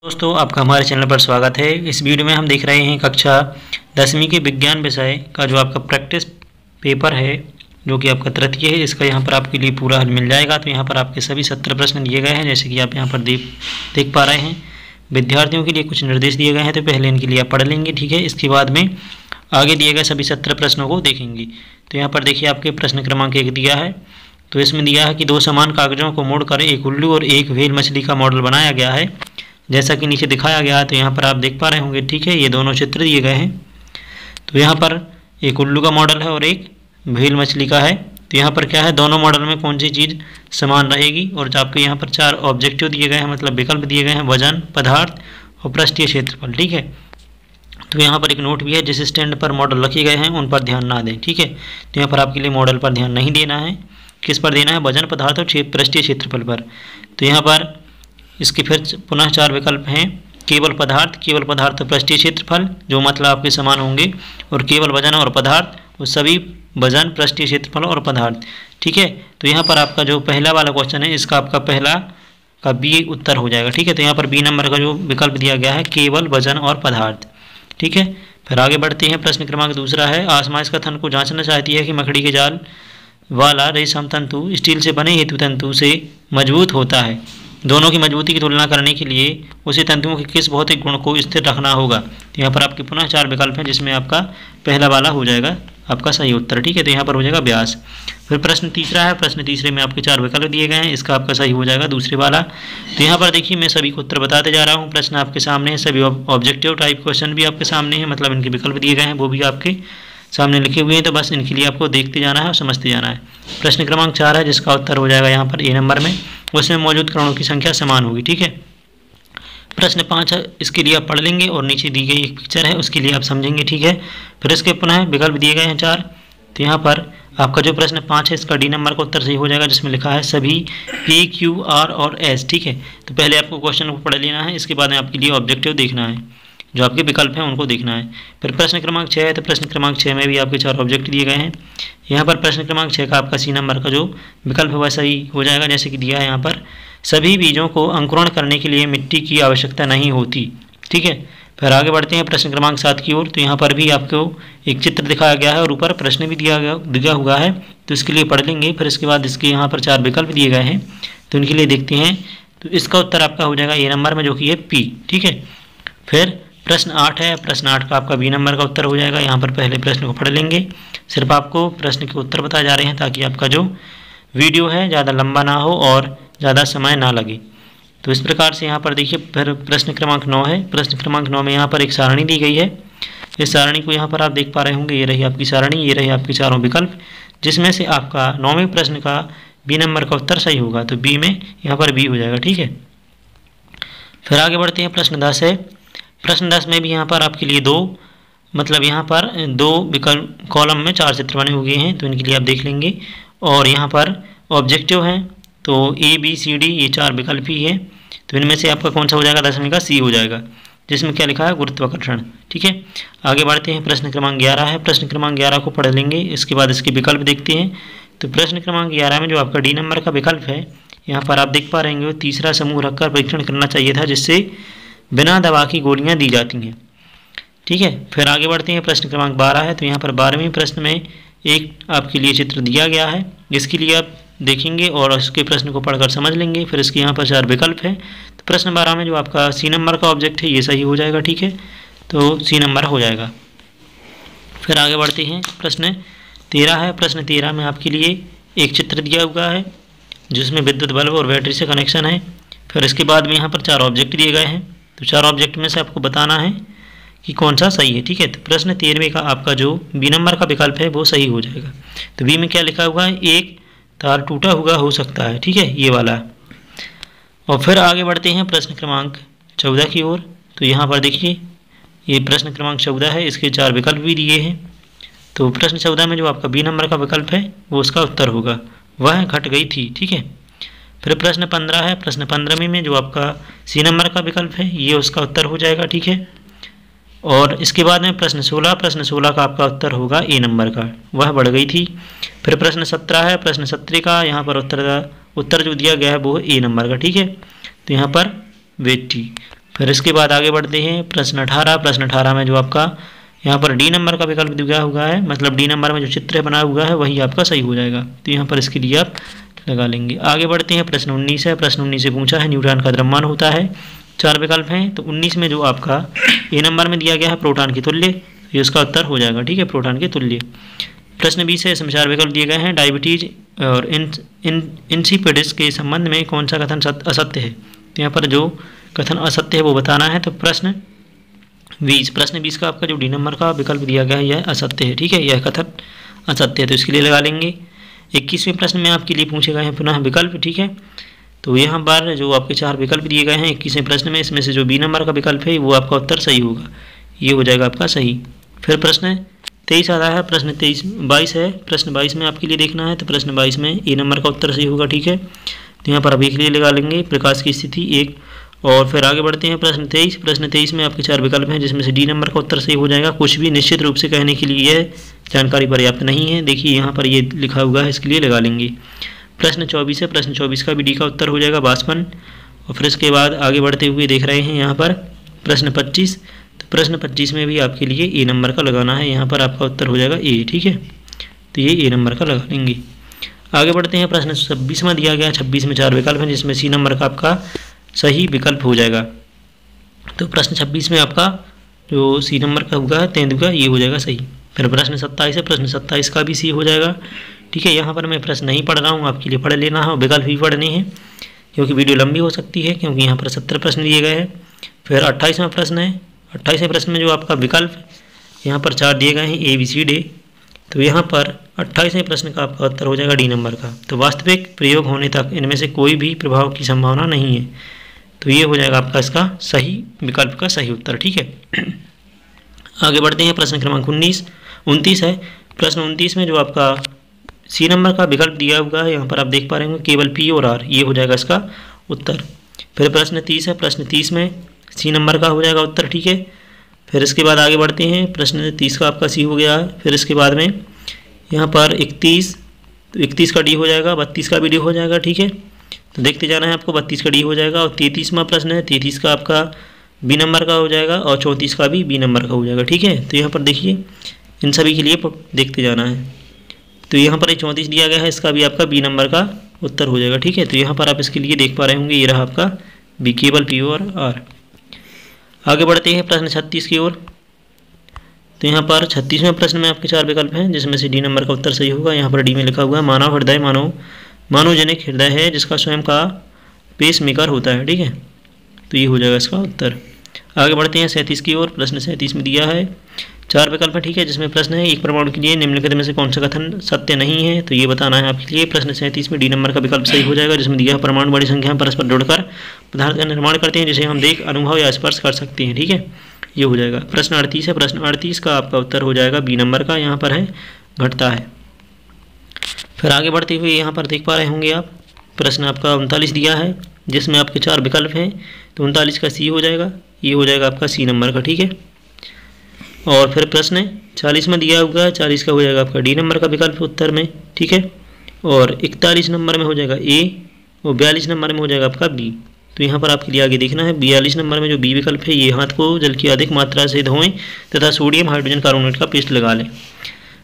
दोस्तों आपका हमारे चैनल पर स्वागत है। इस वीडियो में हम देख रहे हैं कक्षा 10वीं के विज्ञान विषय का जो आपका प्रैक्टिस पेपर है जो कि आपका तृतीय है, इसका यहाँ पर आपके लिए पूरा हल मिल जाएगा। तो यहाँ पर आपके सभी 17 प्रश्न दिए गए हैं, जैसे कि आप यहाँ पर देख पा रहे हैं। विद्यार्थियों के लिए कुछ निर्देश दिए गए हैं, तो पहले इनके लिए आप पढ़ लेंगे, ठीक है। इसके बाद में आगे दिए गए सभी 17 प्रश्नों को देखेंगे। तो यहाँ पर देखिए आपके प्रश्न क्रमांक 1 दिया है। तो इसमें दिया है कि दो समान कागजों को मोड़कर एक उल्लू और एक व्हेल मछली का मॉडल बनाया गया है, जैसा कि नीचे दिखाया गया है। तो यहाँ पर आप देख पा रहे होंगे, ठीक है। ये दोनों चित्र दिए गए हैं। तो यहाँ पर एक उल्लू का मॉडल है और एक व्हेल मछली का है। तो यहाँ पर क्या है, दोनों मॉडल में कौन सी चीज़ समान रहेगी। और आपके यहाँ पर 4 ऑब्जेक्टिव दिए गए हैं, मतलब विकल्प दिए गए हैं, वजन, पदार्थ और पृष्ठीय क्षेत्रफल, ठीक है। तो यहाँ पर एक नोट भी है, जिस स्टैंड पर मॉडल रखे गए हैं उन पर ध्यान ना दें, ठीक है। तो यहाँ पर आपके लिए मॉडल पर ध्यान नहीं देना है, किस पर देना है, वजन, पदार्थ और पृष्ठीय क्षेत्रफल पर। तो यहाँ पर इसके फिर पुनः 4 विकल्प हैं। केवल पदार्थ और पृष्ठीय क्षेत्रफल, जो मतलब आपके समान होंगे, और केवल वजन और पदार्थ, वो सभी वजन, पृष्ठीय क्षेत्रफल और पदार्थ, ठीक है। तो यहाँ पर आपका जो पहला वाला क्वेश्चन है, इसका आपका पहला का बी उत्तर हो जाएगा, ठीक है। तो यहाँ पर बी नंबर का जो विकल्प दिया गया है, केवल वजन और पदार्थ, ठीक है। फिर आगे बढ़ते हैं। प्रश्न क्रमांक 2 है, आसमाइश कथन को जांचना चाहती है कि मकड़ी के जाल वाला रेशम तंतु स्टील से बने हेतु तंतु से मजबूत होता है। दोनों की मजबूती की तुलना करने के लिए उसे तंतुओं के किस भौतिक गुण को स्थिर रखना होगा। तो यहाँ पर आपके पुनः 4 विकल्प हैं, जिसमें आपका पहला वाला हो जाएगा आपका सही उत्तर, ठीक है। तो यहाँ पर हो जाएगा व्यास। फिर प्रश्न 3 है। प्रश्न 3 में आपके 4 विकल्प दिए गए हैं, इसका आपका सही हो जाएगा दूसरे वाला। तो यहाँ पर देखिए मैं सभी को उत्तर बताते जा रहा हूँ। प्रश्न आपके सामने है, सभी ऑब्जेक्टिव टाइप क्वेश्चन भी आपके सामने है, मतलब इनके विकल्प दिए गए हैं वो भी आपके सामने लिखे हुए हैं। तो बस इनके लिए आपको देखते जाना है और समझते जाना है। प्रश्न क्रमांक 4 है, जिसका उत्तर हो जाएगा यहाँ पर ए नंबर में, उसमें मौजूद कणों की संख्या समान होगी, ठीक है। प्रश्न 5 है, इसके लिए आप पढ़ लेंगे और नीचे दी गई एक पिक्चर है उसके लिए आप समझेंगे, ठीक है। फिर इसके पुनः विकल्प दिए गए हैं 4। तो यहाँ पर आपका जो प्रश्न 5 है, इसका डी नंबर का उत्तर सही हो जाएगा, जिसमें लिखा है सभी पी, क्यू, आर और एस, ठीक है। तो पहले आपको क्वेश्चन को पढ़ लेना है, इसके बाद में आपके लिए ऑब्जेक्टिव देखना है, जो आपके विकल्प हैं उनको देखना है। फिर प्रश्न क्रमांक 6 है। तो प्रश्न क्रमांक 6 में भी आपके 4 ऑब्जेक्ट दिए गए हैं। यहाँ पर प्रश्न क्रमांक 6 का आपका सी नंबर का जो विकल्प है वह सही हो जाएगा, जैसे कि दिया है यहाँ पर, सभी बीजों को अंकुरण करने के लिए मिट्टी की आवश्यकता नहीं होती, ठीक है। फिर आगे बढ़ते हैं प्रश्न क्रमांक 7 की ओर। तो यहाँ पर भी आपको एक चित्र दिखाया गया है और ऊपर प्रश्न भी दिया हुआ है, तो इसके लिए पढ़ लेंगे। फिर इसके बाद इसके यहाँ पर 4 विकल्प दिए गए हैं, तो इनके लिए देखते हैं। तो इसका उत्तर आपका हो जाएगा ए नंबर में, जो कि है पी, ठीक है। फिर प्रश्न 8 है। प्रश्न 8 का आपका बी नंबर का उत्तर हो जाएगा। यहाँ पर पहले प्रश्न को पढ़ लेंगे, सिर्फ आपको प्रश्न के उत्तर बताए जा रहे हैं, ताकि आपका जो वीडियो है ज़्यादा लंबा ना हो और ज़्यादा समय ना लगे। तो इस प्रकार से यहाँ पर देखिए। फिर प्रश्न क्रमांक 9 है। प्रश्न क्रमांक 9 में यहाँ पर एक सारणी दी गई है। इस सारणी को यहाँ पर आप देख पा रहे होंगे, ये रही आपकी सारणी, ये रही आपकी चारों विकल्प, जिसमें से आपका 9वें प्रश्न का बी नंबर का उत्तर सही होगा। तो बी में यहाँ पर बी हो जाएगा, ठीक है। फिर आगे बढ़ते हैं। प्रश्न 10 है। प्रश्न 10 में भी यहाँ पर आपके लिए यहाँ पर 2 विकल्प कॉलम में 4 चित्र बने हुए हैं, तो इनके लिए आप देख लेंगे। और यहाँ पर ऑब्जेक्टिव हैं, तो ए, बी, सी, डी, ये 4 विकल्प ही है। तो इनमें से आपका कौन सा हो जाएगा, 10वीं का सी हो जाएगा, जिसमें क्या लिखा है, गुरुत्वाकर्षण, ठीक है। आगे बढ़ते हैं। प्रश्न क्रमांक 11 है। प्रश्न क्रमांक 11 को पढ़ लेंगे, इसके बाद इसके विकल्प देखते हैं। तो प्रश्न क्रमांक 11 में जो आपका डी नंबर का विकल्प है, यहाँ पर आप देख पा रहे होंगे, तीसरा समूह रखकर परीक्षण करना चाहिए था, जिससे बिना दवा की गोलियां दी जाती हैं, ठीक है। फिर आगे बढ़ते हैं। प्रश्न क्रमांक 12 है। तो यहाँ पर 12वें प्रश्न में एक आपके लिए चित्र दिया गया है, जिसके लिए आप देखेंगे और उसके प्रश्न को पढ़कर समझ लेंगे। फिर इसके यहाँ पर 4 विकल्प हैं। तो प्रश्न 12 में जो आपका सी नंबर का ऑब्जेक्ट है, ये सही हो जाएगा, ठीक है। तो सी नंबर हो जाएगा। फिर आगे बढ़ते हैं। प्रश्न 13 है। प्रश्न 13 में आपके लिए एक चित्र दिया हुआ है, जिसमें विद्युत बल्ब और बैटरी से कनेक्शन है। फिर इसके बाद में यहाँ पर 4 ऑब्जेक्ट दिए गए हैं, तो 4 ऑब्जेक्ट में से आपको बताना है कि कौन सा सही है, ठीक है। तो प्रश्न 13वें का आपका जो बी नंबर का विकल्प है वो सही हो जाएगा। तो बी में क्या लिखा हुआ है, एक तार टूटा हुआ हो सकता है, ठीक है, ये वाला। और फिर आगे बढ़ते हैं प्रश्न क्रमांक 14 की ओर। तो यहाँ पर देखिए, ये प्रश्न क्रमांक 14 है, इसके 4 विकल्प भी दिए हैं। तो प्रश्न 14 में जो आपका बी नंबर का विकल्प है वो उसका उत्तर होगा, वह घट गई थी, ठीक है। फिर प्रश्न 15 है। प्रश्न 15 में जो आपका सी नंबर का विकल्प है, ये उसका उत्तर हो जाएगा, ठीक है। और इसके बाद में प्रश्न 16 का आपका उत्तर होगा ए नंबर का, वह बढ़ गई थी। फिर प्रश्न 17 है। प्रश्न 17 का यहाँ पर उत्तर जो दिया गया है वो ए नंबर का, ठीक है। तो यहाँ पर बेटी। फिर इसके बाद आगे बढ़ते हैं प्रश्न 18। प्रश्न 18 में जो आपका यहाँ पर डी नंबर का विकल्प दिया हुआ है, मतलब डी नंबर में जो चित्र बना हुआ है वही आपका सही हो जाएगा, तो यहाँ पर इसके लिए आप लगा लेंगे। आगे बढ़ते हैं प्रश्न 19 है। प्रश्न 19 से पूछा है न्यूट्रॉन का द्रव्यमान होता है, 4 विकल्प हैं, तो 19 में जो आपका ए नंबर में दिया गया है प्रोटॉन की तुल्य, तो ये उसका उत्तर हो जाएगा, ठीक है, प्रोटॉन के तुल्य। प्रश्न 20 है, इसमें 4 विकल्प दिए गए हैं, डायबिटीज और इंसिपिडिस के संबंध में कौन सा कथन असत्य है, तो यहाँ पर जो कथन असत्य है वो बताना है। तो प्रश्न 20 का आपका जो डी नंबर का विकल्प दिया गया है यह असत्य है, ठीक है, यह कथन असत्य है, तो इसके लिए लगा लेंगे। 21वें प्रश्न में आपके लिए पूछे गए हैं पुनः विकल्प, ठीक है, तो यहाँ पर जो आपके 4 विकल्प दिए गए हैं 21वें प्रश्न में, इसमें से जो बी नंबर का विकल्प है वो आपका उत्तर सही होगा, ये हो जाएगा आपका सही। फिर प्रश्न 23 आता है। प्रश्न 22 है। प्रश्न 22 में आपके लिए देखना है, तो प्रश्न 22 में ए नंबर का उत्तर सही होगा, ठीक है, तो यहाँ पर अभी के लिए लगा लेंगे प्रकाश की स्थिति 1। और फिर आगे बढ़ते हैं प्रश्न 23। प्रश्न 23 में आपके 4 विकल्प हैं, जिसमें से डी नंबर का उत्तर सही हो जाएगा। कुछ भी निश्चित रूप से कहने के लिए यह जानकारी पर्याप्त नहीं है, देखिए यहाँ पर ये लिखा हुआ है, इसके लिए लगा लेंगे। प्रश्न 24 है। प्रश्न 24 का भी डी का उत्तर हो जाएगा बाष्पन। और फिर इसके बाद आगे बढ़ते हुए देख रहे हैं यहाँ पर प्रश्न 25, तो प्रश्न 25 में भी आपके लिए ए नंबर का लगाना है, यहाँ पर आपका उत्तर हो जाएगा ए, ठीक है, तो ये ए नंबर का लगा लेंगे। आगे बढ़ते हैं प्रश्न 26 में दिया गया, 26 में 4 विकल्प हैं, जिसमें सी नंबर का आपका सही विकल्प हो जाएगा। तो प्रश्न 26 में आपका जो सी नंबर का होगा तेंदुआ, ये हो जाएगा सही। फिर प्रश्न 27 है। प्रश्न 27 का भी सी हो जाएगा, ठीक है, यहाँ पर मैं प्रश्न नहीं पढ़ रहा हूँ, आपके लिए पढ़ लेना है, विकल्प भी पढ़ने हैं क्योंकि वीडियो लंबी हो सकती है, क्योंकि यहाँ पर 70 प्रश्न दिए गए हैं। फिर 28वां प्रश्न है। 28वें प्रश्न में जो आपका विकल्प यहाँ पर 4 दिए गए हैं ए बी सी डी, तो यहाँ पर 28वें प्रश्न का आपका उत्तर हो जाएगा डी नंबर का। तो वास्तविक प्रयोग होने तक इनमें से कोई भी प्रभाव की संभावना नहीं है, तो ये हो जाएगा आपका इसका सही विकल्प का सही उत्तर, ठीक है। आगे बढ़ते हैं प्रश्न क्रमांक 29 है। प्रश्न 29 में जो आपका सी नंबर का विकल्प दिया हुआ है, यहाँ पर आप देख पा रहे होंगे केवल पी और आर, ये हो जाएगा इसका उत्तर। फिर प्रश्न 30 है। प्रश्न 30 में सी नंबर का हो जाएगा उत्तर, ठीक है। फिर इसके बाद आगे बढ़ते हैं, प्रश्न 30 का आपका सी हो गया है। फिर इसके बाद में यहाँ पर 31, तो 31 का डी हो जाएगा, 32 का भी डी हो जाएगा, ठीक है, तो देखते जाना है आपको, 32 का डी हो जाएगा। और 33वां प्रश्न है, 33 का आपका बी नंबर का हो जाएगा और 34 का भी बी नंबर का हो जाएगा, ठीक है। तो यहाँ पर देखिए इन सभी के लिए देखते जाना है, तो यहाँ पर 34 दिया गया है, इसका भी आपका बी नंबर का उत्तर हो जाएगा, ठीक है। तो यहाँ पर आप इसके लिए देख पा रहे होंगे, ये रहा आपका बी, केवल पी और आर। आगे बढ़ते हैं प्रश्न 36 की ओर। तो यहाँ पर 36वें प्रश्न में आपके 4 विकल्प हैं, जिसमें से डी नंबर का उत्तर सही होगा। यहाँ पर डी में लिखा हुआ है मानव हृदय मानवजनिक हृदय है जिसका स्वयं का पेस मेकर होता है, ठीक है, तो ये हो जाएगा इसका उत्तर। आगे बढ़ते हैं 37 की ओर। प्रश्न 37 में दिया है 4 विकल्प है, ठीक है, जिसमें प्रश्न है एक परमाणु के लिए निम्नलिखित में से कौन सा कथन सत्य नहीं है, तो ये बताना है आपके लिए। प्रश्न 37 में डी नंबर का विकल्प सही हो जाएगा, जिसमें दिया है परमाणु बड़ी संख्या में परस्पर जुड़कर पदार्थ का निर्माण करते हैं, जिसे हम देख, अनुभव या स्पर्श कर सकते हैं, ठीक है, ये हो जाएगा। प्रश्न 38 है। प्रश्न 38 का आपका उत्तर हो जाएगा बी नंबर का, यहाँ पर है घटता है। फिर आगे बढ़ते हुए यहाँ पर देख पा रहे होंगे आप, प्रश्न आपका 39 दिया है, जिसमें आपके 4 विकल्प हैं, तो 39 का सी हो जाएगा, ये हो जाएगा आपका सी नंबर का, ठीक है। और फिर प्रश्न 40 में दिया हुआ है, 40 का हो जाएगा आपका डी नंबर का विकल्प उत्तर में, ठीक है। और 41 नंबर में हो जाएगा ए और 42 नंबर में हो जाएगा आपका बी। तो यहाँ पर आपके लिए आगे देखना है 42 नंबर में जो बी विकल्प है, ये हाथ को जल की अधिक मात्रा से धोएं तथा सोडियम हाइड्रोजन कार्बोनेट का पेस्ट लगा लें।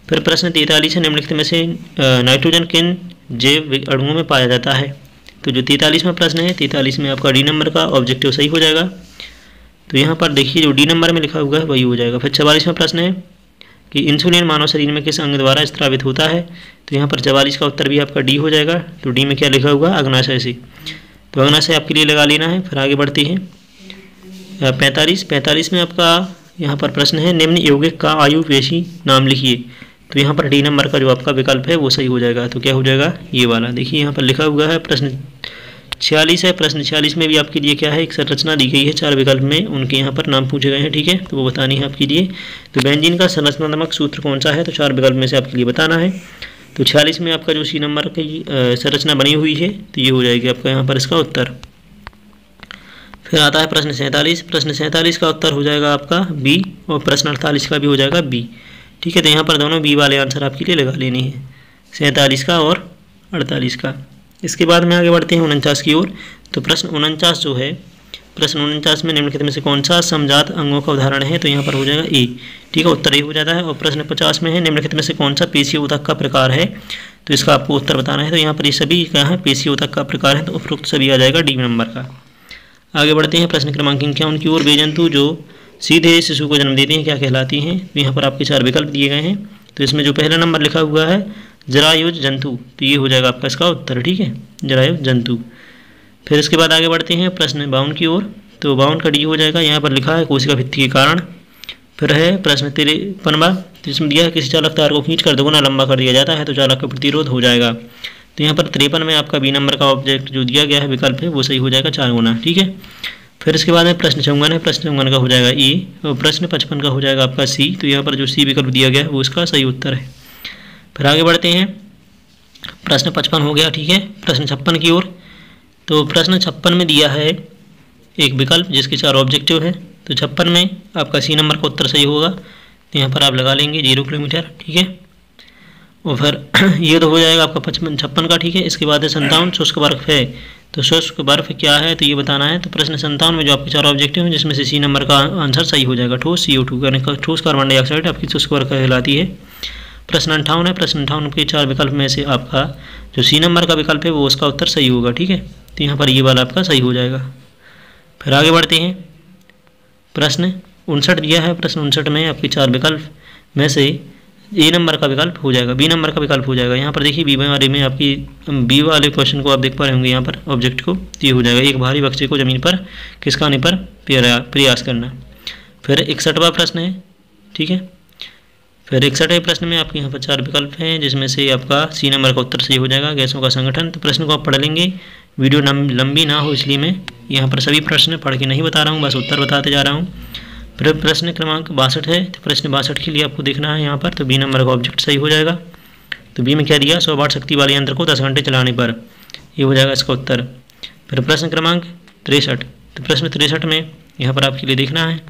फिर प्रश्न 43 है, निम्नलिखित में से नाइट्रोजन किन जैव अणुओं में पाया जाता है, तो जो 43वां प्रश्न है, 43 में आपका डी नंबर का ऑब्जेक्टिव सही हो जाएगा। तो यहाँ पर देखिए जो डी नंबर में लिखा हुआ है वही हो जाएगा। फिर 44वां प्रश्न है कि इंसुलिन मानव शरीर में किस अंग द्वारा स्रावित होता है, तो यहाँ पर 44 का उत्तर भी आपका डी हो जाएगा। तो डी में क्या लिखा हुआ है, अग्नाशय से, तो अग्नाशय आपके लिए लगा लेना है। फिर आगे बढ़ते हैं 45 में आपका यहाँ पर प्रश्न है निम्न यौगिक का आयु पेशी नाम लिखिए, तो यहाँ पर डी नंबर का जो आपका विकल्प है वो सही हो जाएगा। तो क्या हो जाएगा, ये वाला, देखिए यहाँ पर लिखा हुआ है। प्रश्न 46 है। प्रश्न 46 में भी आपके लिए क्या है, एक संरचना दी गई है, 4 विकल्प में उनके यहाँ पर नाम पूछे गए हैं, ठीक है, तो वो बतानी है आपके लिए। तो बेंजीन का संरचनात्मक सूत्र कौन सा है, तो 4 विकल्प में से आपके लिए बताना है। तो 46 में आपका जो सी नंबर की संरचना बनी हुई है, तो ये हो जाएगी आपका यहाँ पर इसका उत्तर। फिर आता है प्रश्न 47। प्रश्न 47 का उत्तर हो जाएगा आपका बी और प्रश्न 48 का भी हो जाएगा बी, ठीक है। तो यहाँ पर दोनों बी वाले आंसर आपके लिए लगा लेने हैं, 47 का और 48 का। इसके बाद में आगे बढ़ते हैं 49 की ओर। तो प्रश्न 49 जो है प्रश्न 49 में निम्नलिखित में से कौन सा समजात अंगों का उदाहरण है, तो यहाँ पर हो जाएगा ए। ठीक है, उत्तर ए हो जाता है। और प्रश्न 50 में है निम्नलिखित में से कौन सा पेशीय ऊतक का प्रकार है, तो इसका आपको उत्तर बताना है। तो यहाँ पर ये सभी क्या है, पेशीय ऊतक का प्रकार है, तो उपरोक्त सभी आ जाएगा डी नंबर का। आगे बढ़ते हैं प्रश्न क्रमांक 51 की ओर। वे जंतु जो सीधे शिशु को जन्म देते हैं क्या कहलाती हैं, तो यहाँ पर आपके 4 विकल्प दिए गए हैं। तो इसमें जो पहला नंबर लिखा हुआ है जरायुज जंतु, तो ये हो जाएगा आपका इसका उत्तर। ठीक है, जरायुज जंतु। फिर इसके बाद आगे बढ़ते हैं प्रश्न 52 की ओर। तो 52 का डी हो जाएगा, यहाँ पर लिखा है कोशिका भित्ति के कारण। फिर है प्रश्न 53, जिसमें दिया है किसी चालक तार को खींच कर दोगुना लंबा कर दिया जाता है तो चालक का प्रतिरोध हो जाएगा। तो यहाँ पर 53 में आपका बी नंबर का ऑब्जेक्ट जो दिया गया है विकल्प है वो सही हो जाएगा 4 गुना। ठीक है, फिर इसके बाद में प्रश्न 54 है, प्रश्न 54 का हो जाएगा ए। और प्रश्न 55 का हो जाएगा आपका सी। तो यहाँ पर जो सी विकल्प दिया गया है वो इसका सही उत्तर है। फिर आगे बढ़ते हैं, प्रश्न 55 हो गया। ठीक है, प्रश्न 56 की ओर। तो प्रश्न 56 में दिया है एक विकल्प जिसके 4 ऑब्जेक्टिव है। तो 56 में आपका सी नंबर का उत्तर सही होगा, तो यहाँ पर आप लगा लेंगे 0 किलोमीटर। ठीक है, और फिर ये तो हो जाएगा आपका 56 का। ठीक है, इसके बाद है 57 शुष्क बर्फ है। तो शुष्क बर्फ क्या है, तो ये बताना है। तो प्रश्न 57 में जो आपके 4 ऑब्जेक्टिव हैं जिसमें से सी नंबर का आंसर सही हो जाएगा, ठोस CO2 यानी ठोस कार्बन डाइऑक्साइड आपकी शुष्क बर्फ कहलाती है। प्रश्न 58 है, प्रश्न 58 के 4 विकल्प में से आपका जो सी नंबर का विकल्प है वो उसका उत्तर सही होगा। ठीक है, तो यहाँ पर ये वाला आपका सही हो जाएगा। फिर आगे बढ़ते हैं, प्रश्न 59 दिया है। प्रश्न 59 में आपके 4 विकल्प में से ए नंबर का विकल्प हो जाएगा, बी नंबर का विकल्प हो जाएगा। यहाँ पर देखिए बी वाले में आपकी बी वाले क्वेश्चन को आप देख पा रहे होंगे, यहाँ पर ऑब्जेक्ट को ये हो जाएगा, एक भारी बक्से को जमीन पर खिसकाने पर प्रयास करना। फिर 61वां प्रश्न है। ठीक है, फिर 61वें प्रश्न में आपके यहाँ पर 4 विकल्प हैं जिसमें से आपका सी नंबर का उत्तर सही हो जाएगा, गैसों का संगठन। तो प्रश्न को आप पढ़ लेंगे, वीडियो लंबी ना हो इसलिए मैं यहाँ पर सभी प्रश्न पढ़ के नहीं बता रहा हूँ, बस उत्तर बताते जा रहा हूँ। फिर प्रश्न क्रमांक 62 है। तो प्रश्न 62 के लिए आपको देखना है यहाँ पर, तो बी नंबर का ऑब्जेक्ट सही हो जाएगा। तो बी में क्या दिया, 100 वाट शक्ति वाले यंत्र को 10 घंटे चलाने पर, ये हो जाएगा इसका उत्तर। फिर प्रश्न क्रमांक 63। तो प्रश्न 63 में यहाँ पर आपके लिए देखना है।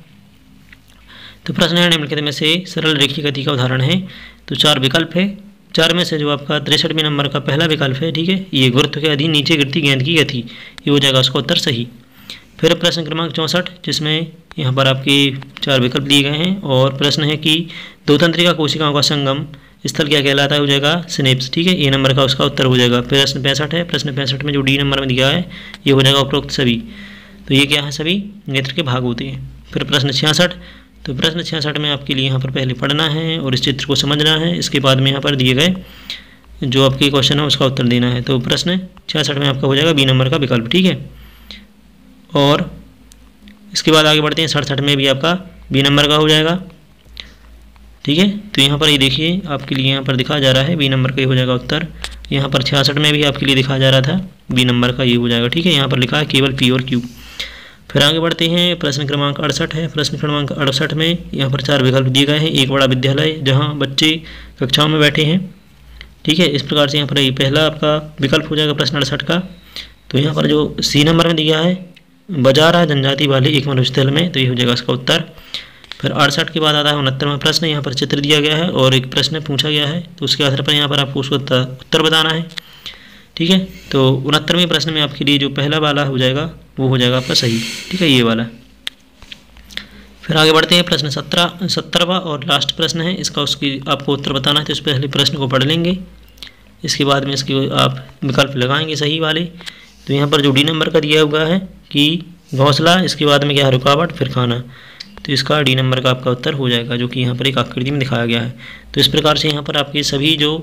तो प्रश्न है निम्नलिखित में से सरल रेखीय गति का उदाहरण है। तो 4 विकल्प है, 4 में से जो आपका 63वें नंबर का पहला विकल्प है, ठीक है, ये गुरुत्व के अधीन नीचे गिरती गेंद की गति, ये हो जाएगा उसका उत्तर सही। फिर प्रश्न क्रमांक 64 जिसमें यहाँ पर आपके 4 विकल्प दिए गए हैं और प्रश्न है कि 2 तंत्रिका कोशिकाओं का संगम स्थल क्या कहलाता है, हो जाएगा सिनेप्स। ठीक है, ए नंबर का उसका उत्तर हो जाएगा। प्रश्न 65 है, प्रश्न 65 में जो डी नंबर में दिया है ये हो जाएगा उपरोक्त सभी। तो ये क्या है, सभी नेत्र के भाग होते हैं। फिर प्रश्न 66। तो प्रश्न 66 में आपके लिए यहाँ पर पहले पढ़ना है और इस चित्र को समझना है, इसके बाद में यहाँ पर दिए गए जो आपके क्वेश्चन है उसका उत्तर देना है। तो प्रश्न 66 में आपका हो जाएगा बी नंबर का विकल्प। ठीक है, और इसके बाद आगे बढ़ते हैं 67 में भी आपका बी नंबर का हो जाएगा। ठीक है, तो यहाँ पर ये देखिए आपके लिए यहाँ पर दिखाया जा रहा है बी नंबर का ये हो जाएगा उत्तर। यहाँ पर 66 में भी आपके लिए दिखाया जा रहा था बी नंबर का ये हो जाएगा। ठीक है, यहाँ पर लिखा है केवल पी और क्यू। फिर आगे बढ़ते हैं, प्रश्न क्रमांक 68 है। प्रश्न क्रमांक 68 में यहाँ पर 4 विकल्प दिए गए हैं। एक बड़ा विद्यालय जहाँ बच्चे कक्षाओं में बैठे हैं। ठीक है, इस प्रकार से यहाँ पर ये पहला आपका विकल्प हो जाएगा प्रश्न 68 का। तो यहाँ पर जो सी नंबर में दिया है बाजार है जनजाति वाले एक मरुस्थल में, तो ये हो जाएगा इसका उत्तर। फिर 68 के बाद आता है 69वां प्रश्न। यहाँ पर चित्र दिया गया है और एक प्रश्न पूछा गया है, तो उसके आधार पर यहाँ पर आपको उसको उत्तर बताना है। ठीक है, तो 69वें प्रश्न में आपके लिए जो पहला वाला हो जाएगा वो हो जाएगा आपका सही। ठीक है, ये वाला। फिर आगे बढ़ते हैं, प्रश्न 17वां और लास्ट प्रश्न है, इसका उसकी आपको उत्तर बताना है। तो इस पहले प्रश्न को पढ़ लेंगे, इसके बाद में इसके आप विकल्प लगाएंगे सही वाले। तो यहाँ पर जो डी नंबर का दिया हुआ है कि घोंसला, इसके बाद में क्या है रुकावट, फिर खाना, तो इसका डी नंबर का आपका उत्तर हो जाएगा, जो कि यहाँ पर एक आकृति में दिखाया गया है। तो इस प्रकार से यहाँ पर आपके सभी जो